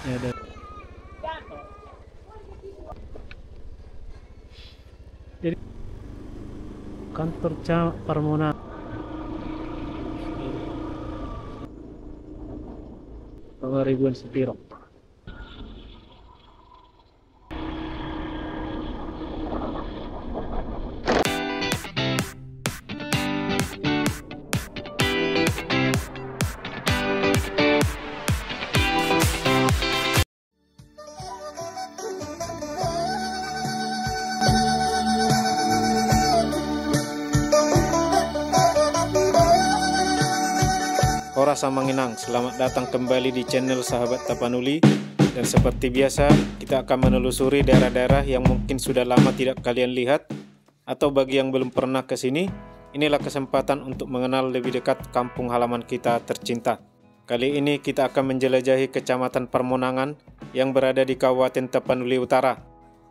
Ya, ada. Jadi kantor Parmona ribuan sepiro. Ora Samanginang, selamat datang kembali di channel Sahabat Tapanuli. Dan seperti biasa, kita akan menelusuri daerah-daerah yang mungkin sudah lama tidak kalian lihat, atau bagi yang belum pernah ke sini, inilah kesempatan untuk mengenal lebih dekat kampung halaman kita tercinta. Kali ini kita akan menjelajahi Kecamatan Permonangan yang berada di Kabupaten Tapanuli Utara.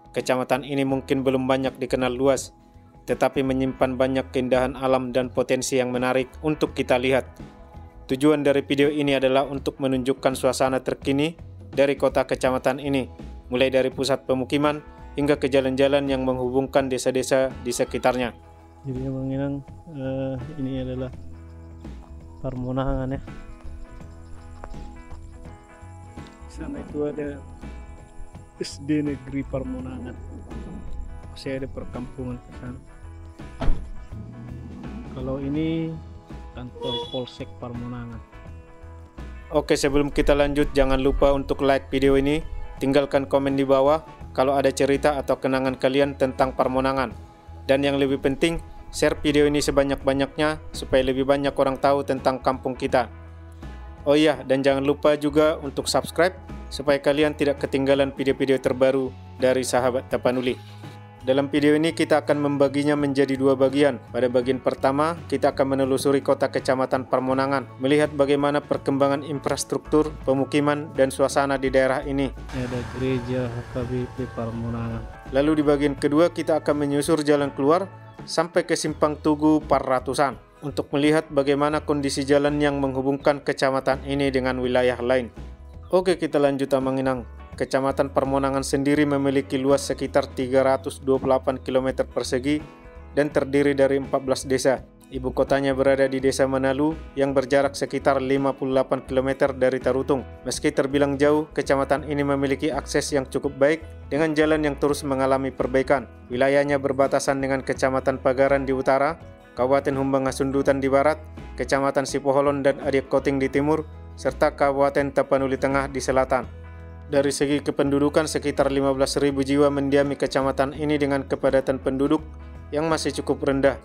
Kecamatan ini mungkin belum banyak dikenal luas, tetapi menyimpan banyak keindahan alam dan potensi yang menarik untuk kita lihat. Tujuan dari video ini adalah untuk menunjukkan suasana terkini dari kota kecamatan ini, mulai dari pusat pemukiman hingga ke jalan-jalan yang menghubungkan desa-desa di sekitarnya. Jadi Samanginang, ini adalah Parmonangan ya. Di sana itu ada SD Negeri Parmonangan. Masih ada perkampungan ke sana. Kalau ini kantor Polsek Parmonangan. Oke, sebelum kita lanjut, jangan lupa untuk like video ini, tinggalkan komen di bawah kalau ada cerita atau kenangan kalian tentang Parmonangan. Dan yang lebih penting, share video ini sebanyak-banyaknya supaya lebih banyak orang tahu tentang kampung kita. Oh iya, dan jangan lupa juga untuk subscribe supaya kalian tidak ketinggalan video-video terbaru dari Sahabat Tapanuli. Dalam video ini kita akan membaginya menjadi dua bagian. Pada bagian pertama, kita akan menelusuri kota kecamatan Permonangan, melihat bagaimana perkembangan infrastruktur, pemukiman, dan suasana di daerah ini. Ada gereja HKBP Parmonangan. Lalu di bagian kedua, kita akan menyusur jalan keluar sampai ke Simpang Tugu Parratusan untuk melihat bagaimana kondisi jalan yang menghubungkan kecamatan ini dengan wilayah lain. Oke, kita lanjut Samanginang. Kecamatan Permonangan sendiri memiliki luas sekitar 328 km persegi dan terdiri dari 14 desa. Ibu kotanya berada di Desa Manalu yang berjarak sekitar 58 km dari Tarutung. Meski terbilang jauh, kecamatan ini memiliki akses yang cukup baik dengan jalan yang terus mengalami perbaikan. Wilayahnya berbatasan dengan Kecamatan Pagaran di utara, Kabupaten Humbangasundutan di barat, Kecamatan Sipoholon dan Adiak Koting di timur, serta Kabupaten Tapanuli Tengah di selatan. Dari segi kependudukan, sekitar 15.000 jiwa mendiami kecamatan ini dengan kepadatan penduduk yang masih cukup rendah.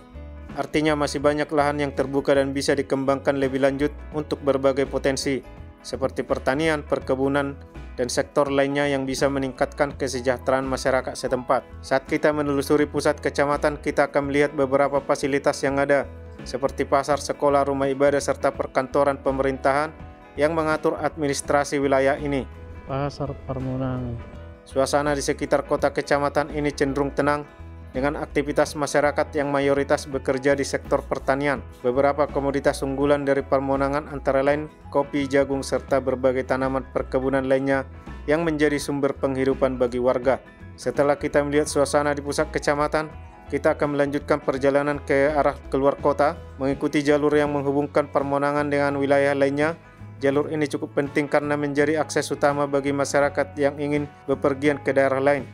Artinya masih banyak lahan yang terbuka dan bisa dikembangkan lebih lanjut untuk berbagai potensi, seperti pertanian, perkebunan, dan sektor lainnya yang bisa meningkatkan kesejahteraan masyarakat setempat. Saat kita menelusuri pusat kecamatan, kita akan melihat beberapa fasilitas yang ada, seperti pasar, sekolah, rumah ibadah, serta perkantoran pemerintahan yang mengatur administrasi wilayah ini. Pasar Parmonangan. Suasana di sekitar kota kecamatan ini cenderung tenang dengan aktivitas masyarakat yang mayoritas bekerja di sektor pertanian. Beberapa komoditas unggulan dari Parmonangan antara lain kopi, jagung, serta berbagai tanaman perkebunan lainnya yang menjadi sumber penghidupan bagi warga. Setelah kita melihat suasana di pusat kecamatan, kita akan melanjutkan perjalanan ke arah keluar kota mengikuti jalur yang menghubungkan Parmonangan dengan wilayah lainnya. Jalur ini cukup penting karena menjadi akses utama bagi masyarakat yang ingin bepergian ke daerah lain,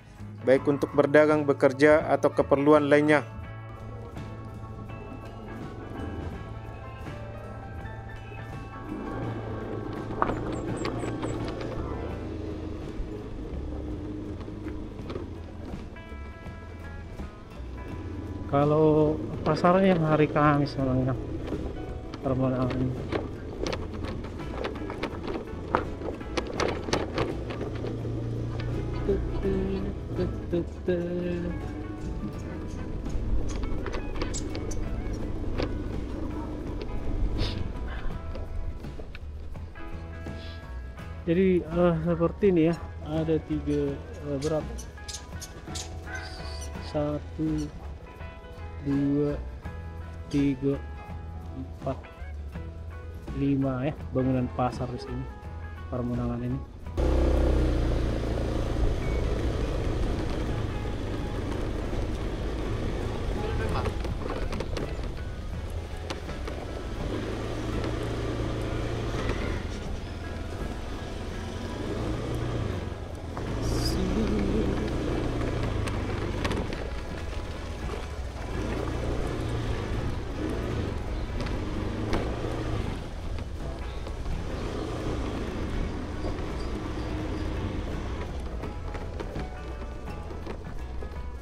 baik untuk berdagang, bekerja, atau keperluan lainnya. Kalau pasarnya yang hari Kamis Samanginang Parmonangan. Jadi seperti ini ya, ada berapa? 1, 2, 3, 4, 5 ya bangunan pasar di sini. Paremonangan ini.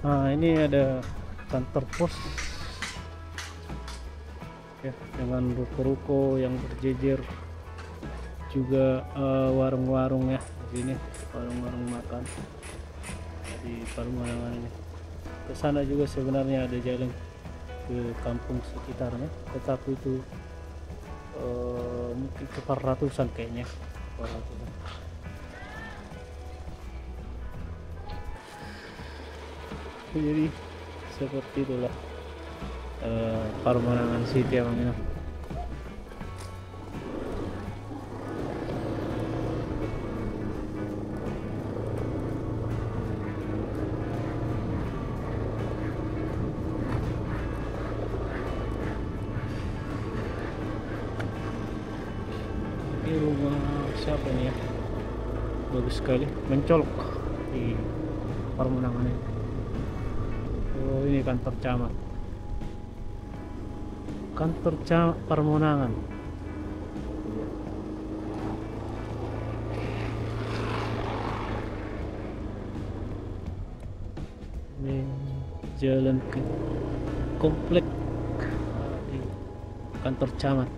Nah, ini ada kantor pos ya, dengan ruko-ruko yang berjejer, juga warung-warung ya di sini, warung-warung makan di Paremonangan ini. Ke sana juga sebenarnya ada jalan ke kampung sekitarnya, tetapi itu mungkin sekitar ratusan kayaknya, ratusan. Jadi seperti itulah Paremonangan City emang ini. Ini rumah siapa nih ya, bagus sekali, mencolok di Paremonangan ini. Oh, ini kantor camat. Kantor camat Paremonangan. Ini jalan ke komplek di kantor camat,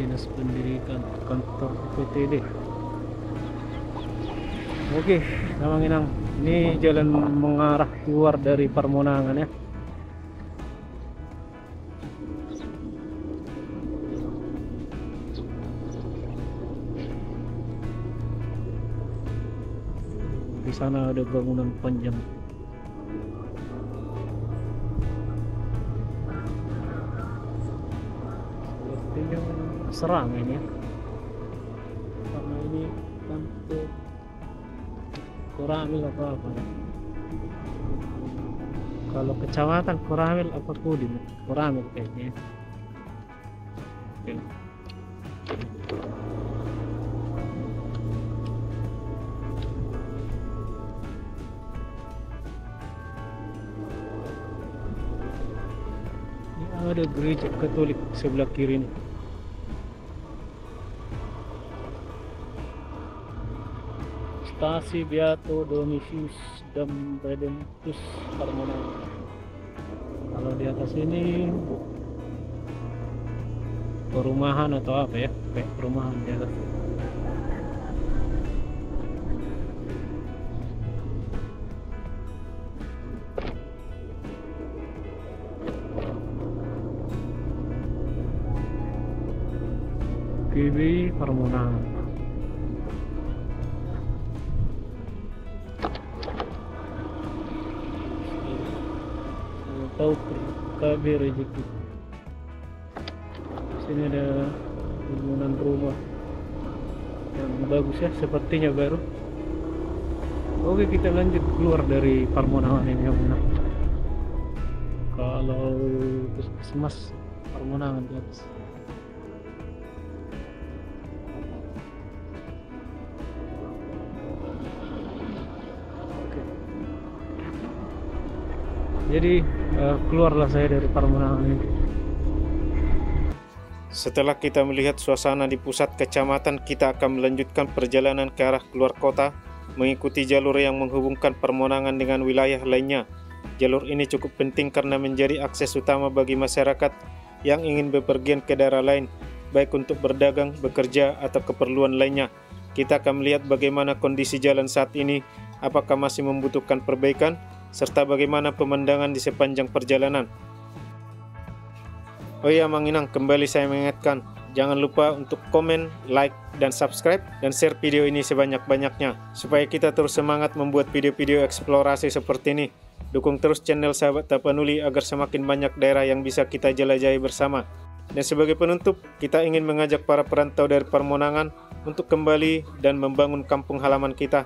Dinas Pendidikan, kantor PTD. Oke, Namang Inang. Ini jalan mengarah keluar dari Paremonangan ya. Di sana ada bangunan panjang. Sepertinya serang ini ya. Karena ini kantor Koramil apa ya? Kalau kecamatan Koramil apa Kodim? Koramil kayaknya. Oke. Ini ada gereja Katolik sebelah kiri nih. Stasi Beato Domitius Dam Redemptus Paremonangan. Kalau di atas ini perumahan atau apa ya, kayak perumahan di atas. GBI Paremonangan. Tahu KB rezeki. Sini ada bangunan rumah yang bagus ya, sepertinya baru. Oke, kita lanjut keluar dari Paremonangan ini yang mana. Kalau puskesmas Paremonangan di atas. Jadi keluarlah saya dari Paremonangan ini. Setelah kita melihat suasana di pusat kecamatan, kita akan melanjutkan perjalanan ke arah keluar kota, mengikuti jalur yang menghubungkan Paremonangan dengan wilayah lainnya. Jalur ini cukup penting karena menjadi akses utama bagi masyarakat yang ingin bepergian ke daerah lain, baik untuk berdagang, bekerja, atau keperluan lainnya. Kita akan melihat bagaimana kondisi jalan saat ini, apakah masih membutuhkan perbaikan, serta bagaimana pemandangan di sepanjang perjalanan. Oh iya, Mang Inang, kembali saya mengingatkan, jangan lupa untuk komen, like, dan subscribe, dan share video ini sebanyak-banyaknya, supaya kita terus semangat membuat video-video eksplorasi seperti ini. Dukung terus channel Sahabat Tapanuli agar semakin banyak daerah yang bisa kita jelajahi bersama. Dan sebagai penutup, kita ingin mengajak para perantau dari Paremonangan untuk kembali dan membangun kampung halaman kita.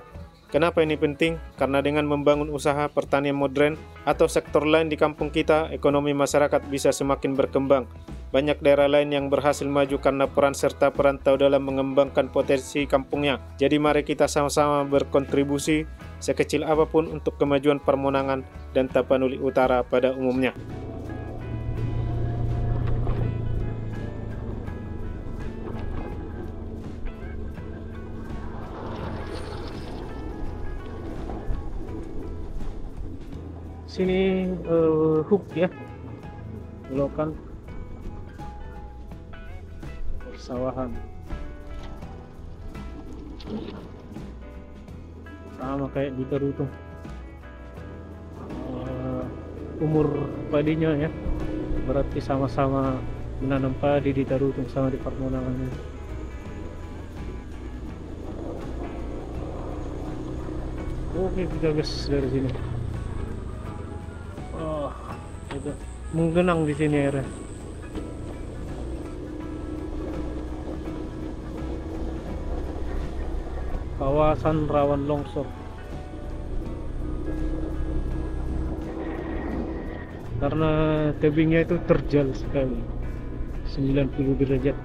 Kenapa ini penting? Karena dengan membangun usaha pertanian modern atau sektor lain di kampung kita, ekonomi masyarakat bisa semakin berkembang. Banyak daerah lain yang berhasil maju karena peran serta perantau dalam mengembangkan potensi kampungnya. Jadi mari kita sama-sama berkontribusi sekecil apapun untuk kemajuan Permonangan dan Tapanuli Utara pada umumnya. Sini hook ya, belokan persawahan sama kayak di Tarutung. Umur padinya ya berarti sama-sama menanam padi di Tarutung sama di Permonangan ini. Oke, kita gas dari sini. Itu menggenang di sini airnya. Kawasan rawan longsor. Karena tebingnya itu terjal sekali, 90 derajat.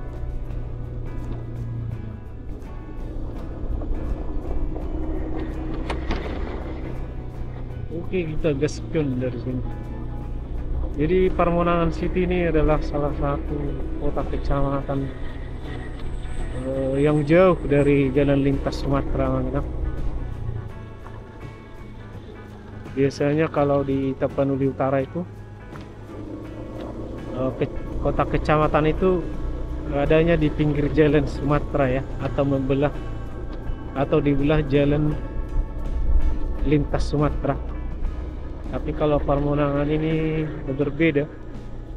Oke, kita gaskan dari sini. Jadi Permonangan City ini adalah salah satu kota kecamatan yang jauh dari jalan lintas Sumatera. Biasanya kalau di Tapanuli Utara itu kota kecamatan itu adanya di pinggir jalan Sumatera ya, atau dibelah jalan lintas Sumatera. Tapi kalau Permonangan ini berbeda,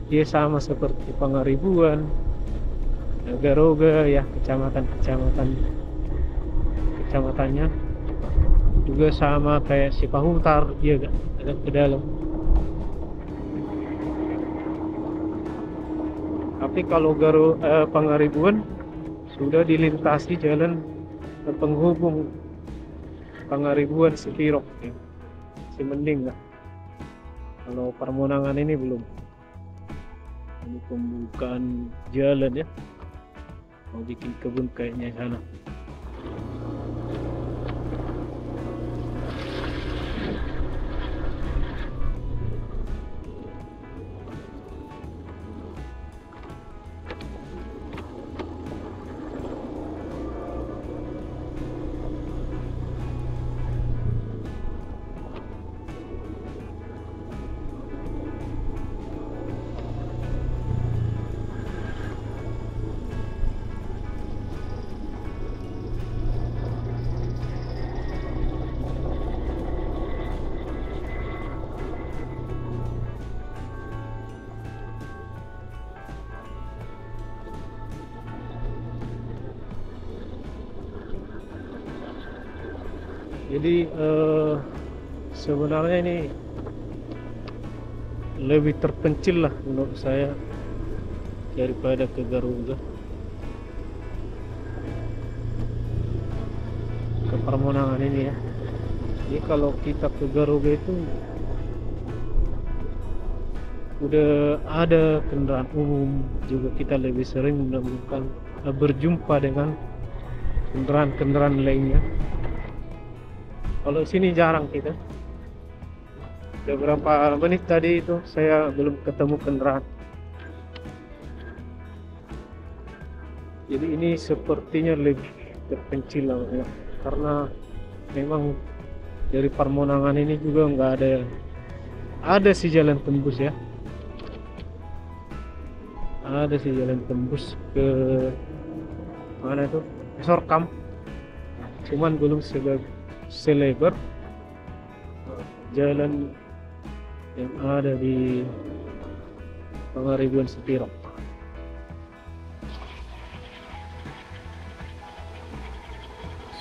dia sama seperti Pangaribuan, Garoga ya, kecamatannya juga sama kayak Sipahutar, dia agak ke dalam. Tapi kalau Pangaribuan sudah dilintasi jalan penghubung Pangaribuan Sekirok ya, Simending lah. Kalau Permonangan ini belum. Ini pembukaan jalan ya, mau bikin kebun kayaknya sana. Jadi sebenarnya ini lebih terpencil lah menurut saya daripada ke Garuda, ke Permonangan ini ya. Jadi kalau kita ke Garuda itu udah ada kendaraan umum, juga kita lebih sering menemukan berjumpa dengan kendaraan-kendaraan lainnya. Kalau sini jarang kita. Beberapa menit tadi itu saya belum ketemu kendaraan. Jadi ini sepertinya lebih terpencil ya, karena memang dari Permonangan ini juga nggak ada sih jalan tembus ya. Ada sih jalan tembus ke mana itu? Sorkam. Cuman belum selebar jalan yang ada di Pangaribuan Sekirok.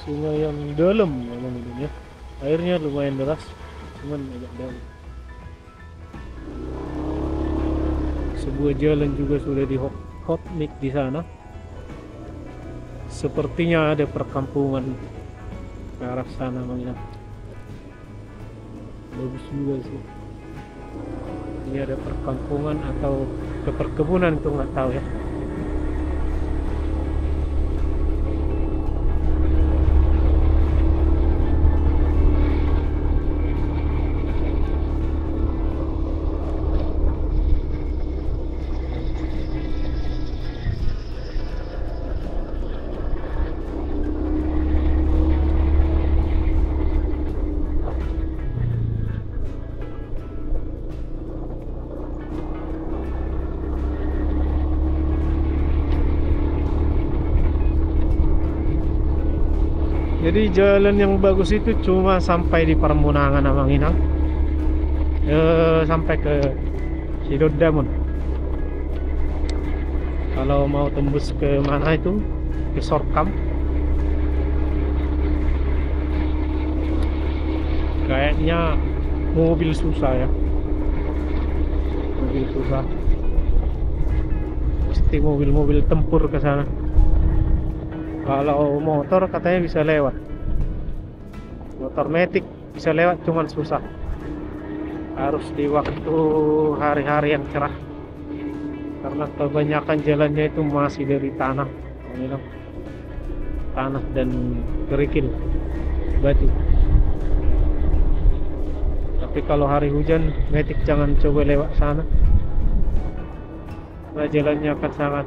Sungai yang dalam memang ini ya. Airnya lumayan deras, cuman agak dalam. Sebuah jalan juga sudah di hot mix di sana. sepertinya ada perkampungan ke arah sana Mang Inam. Bagus juga sih. Ini ada perkampungan atau ke perkebunan itu nggak tahu ya. Jadi jalan yang bagus itu cuma sampai di Permunangan Amang Inang, sampai ke Sidodamun. Kalau mau tembus ke mana itu, ke Sorkam, kayaknya mobil susah ya, mobil susah. Pasti mobil-mobil tempur ke sana. Kalau motor katanya bisa lewat, motor metik bisa lewat, cuman susah. Harus di waktu hari-hari yang cerah, karena kebanyakan jalannya itu masih dari tanah, tanah dan kerikil, batu. Tapi kalau hari hujan, metik jangan coba lewat sana, karena jalannya akan sangat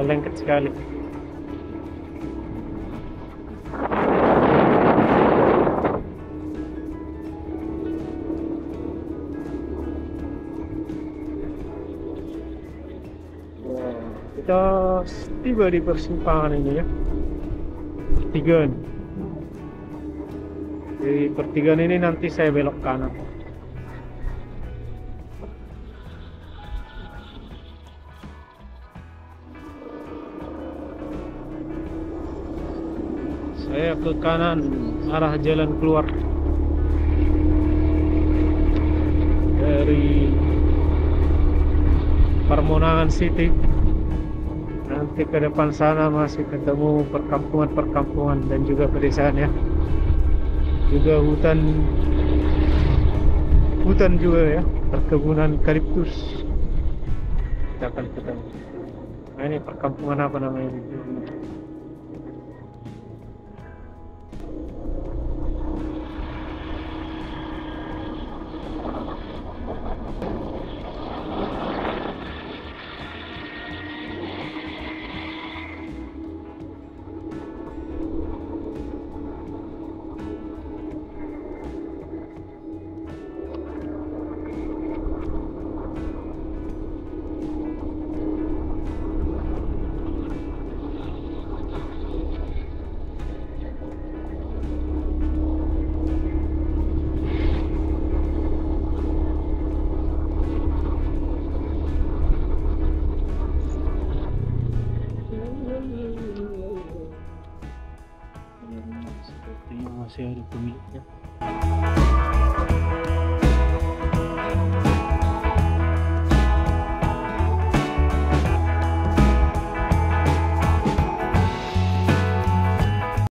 lengket sekali. Kita tiba di persimpangan ini ya, pertigaan. Di pertigaan ini nanti saya belok kanan. Saya ke kanan, arah jalan keluar dari Permunangan City. Nanti ke depan sana masih ketemu perkampungan-perkampungan dan juga pedesaan ya, juga hutan juga ya, perkebunan eukaliptus kita akan ketemu. Nah, ini perkampungan apa namanya?